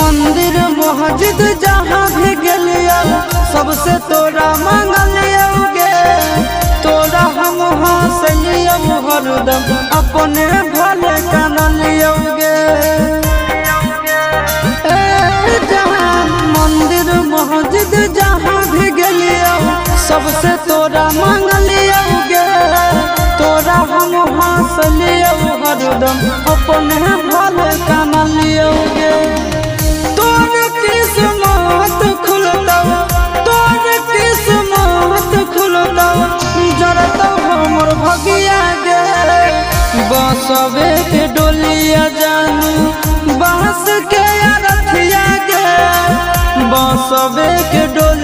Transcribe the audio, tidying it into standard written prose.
मंदिर मस्जिद जहाँ भी गेलियो सबसे तोरा मांगलियोगे। तोरा हम हंसलियो हरदम अपने भले कानलियोगे। मंदिर मस्जिद जहाँ भी गेलियो सबसे तोरा मांगलियोगे। तोरा हम हंसलियो हरदम अपने भले कानलियोगे। तोर किस्मत खुलता, तोर किस्मत खुलता, जरता हमर भगिया गे। बसवे के डोलिया जानू बांस के अरथिया गे। बसवे के डोलिया